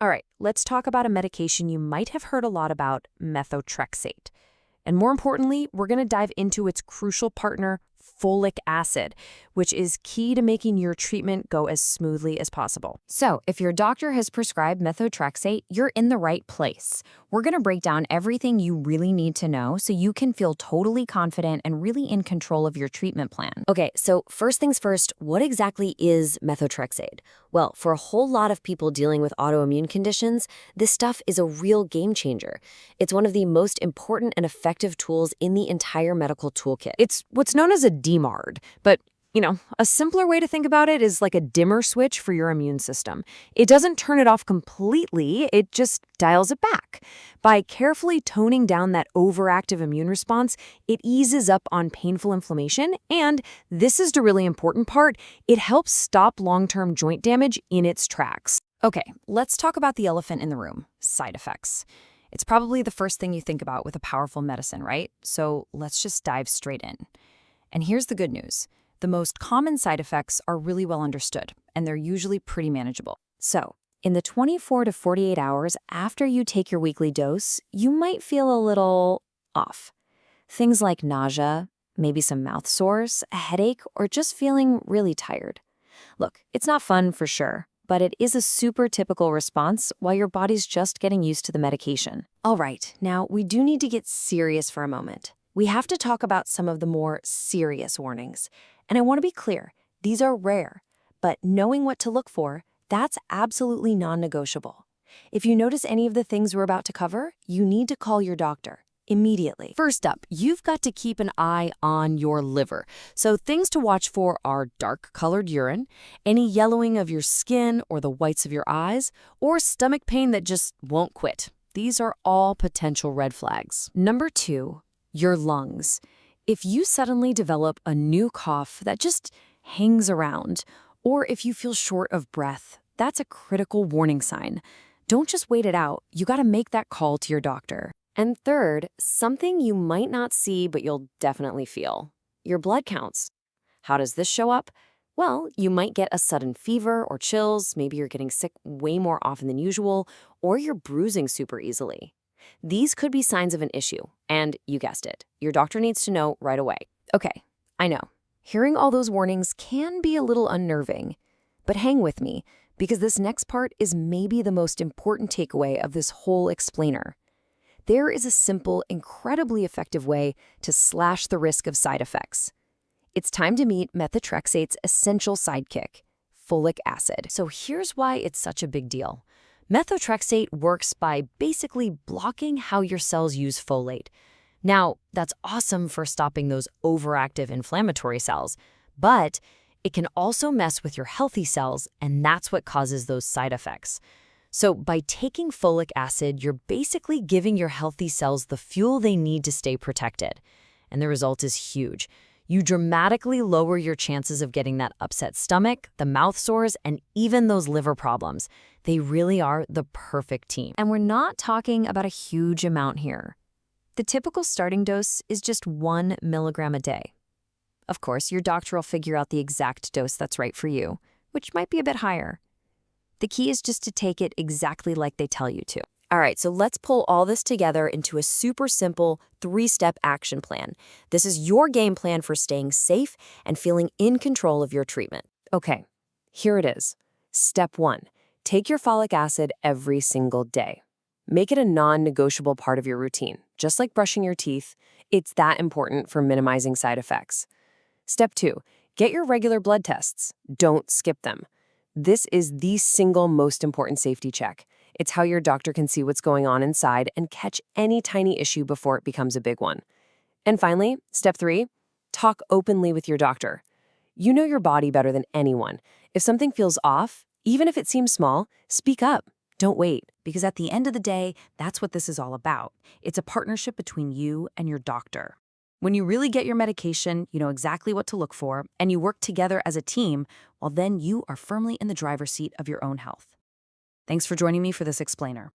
All right, let's talk about a medication you might have heard a lot about, methotrexate. And more importantly, we're going to dive into its crucial partner, folic acid, which is key to making your treatment go as smoothly as possible. So, if your doctor has prescribed methotrexate, you're in the right place. We're going to break down everything you really need to know so you can feel totally confident and really in control of your treatment plan. Okay, so first things first, what exactly is methotrexate? Well, for a whole lot of people dealing with autoimmune conditions, this stuff is a real game changer. It's one of the most important and effective tools in the entire medical toolkit. It's what's known as a DMARD, but a simpler way to think about it is like a dimmer switch for your immune system. It doesn't turn it off completely, it just dials it back. By carefully toning down that overactive immune response, it eases up on painful inflammation, and this is the really important part, it helps stop long-term joint damage in its tracks. Okay, let's talk about the elephant in the room, side effects. It's probably the first thing you think about with a powerful medicine, right? So let's just dive straight in. And here's the good news. The most common side effects are really well understood, and they're usually pretty manageable. So, in the 24 to 48 hours after you take your weekly dose, you might feel a little off. Things like nausea, maybe some mouth sores, a headache, or just feeling really tired. Look, it's not fun for sure, but it is a super typical response while your body's just getting used to the medication. All right, now we do need to get serious for a moment. We have to talk about some of the more serious warnings. And I want to be clear, these are rare, but knowing what to look for, that's absolutely non-negotiable. If you notice any of the things we're about to cover, you need to call your doctor immediately. First up, you've got to keep an eye on your liver. So things to watch for are dark-colored urine, any yellowing of your skin or the whites of your eyes, or stomach pain that just won't quit. These are all potential red flags. Number 2, your lungs. If you suddenly develop a new cough that just hangs around, or if you feel short of breath, that's a critical warning sign. Don't just wait it out. You got to make that call to your doctor. And third, something you might not see but you'll definitely feel. Your blood counts. How does this show up? Well, you might get a sudden fever or chills, maybe you're getting sick way more often than usual, or you're bruising super easily. These could be signs of an issue, and you guessed it, your doctor needs to know right away. Okay, I know. Hearing all those warnings can be a little unnerving, but hang with me, because this next part is maybe the most important takeaway of this whole explainer. There is a simple, incredibly effective way to slash the risk of side effects. It's time to meet methotrexate's essential sidekick, folic acid. So here's why it's such a big deal. Methotrexate works by basically blocking how your cells use folate. Now, that's awesome for stopping those overactive inflammatory cells, but it can also mess with your healthy cells, and that's what causes those side effects. So by taking folic acid, you're basically giving your healthy cells the fuel they need to stay protected. And the result is huge. You dramatically lower your chances of getting that upset stomach, the mouth sores, and even those liver problems. They really are the perfect team. And we're not talking about a huge amount here. The typical starting dose is just 1 milligram a day. Of course, your doctor will figure out the exact dose that's right for you, which might be a bit higher. The key is just to take it exactly like they tell you to. All right, so let's pull all this together into a super simple 3-step action plan. This is your game plan for staying safe and feeling in control of your treatment. Okay, here it is. Step 1, take your folic acid every single day. Make it a non-negotiable part of your routine. Just like brushing your teeth, it's that important for minimizing side effects. Step 2, get your regular blood tests. Don't skip them. This is the single most important safety check. It's how your doctor can see what's going on inside and catch any tiny issue before it becomes a big one. And finally, step 3, talk openly with your doctor. You know your body better than anyone. If something feels off, even if it seems small, speak up. Don't wait. Because at the end of the day, that's what this is all about. It's a partnership between you and your doctor. When you really get your medication, you know exactly what to look for, and you work together as a team, well, then you are firmly in the driver's seat of your own health. Thanks for joining me for this explainer.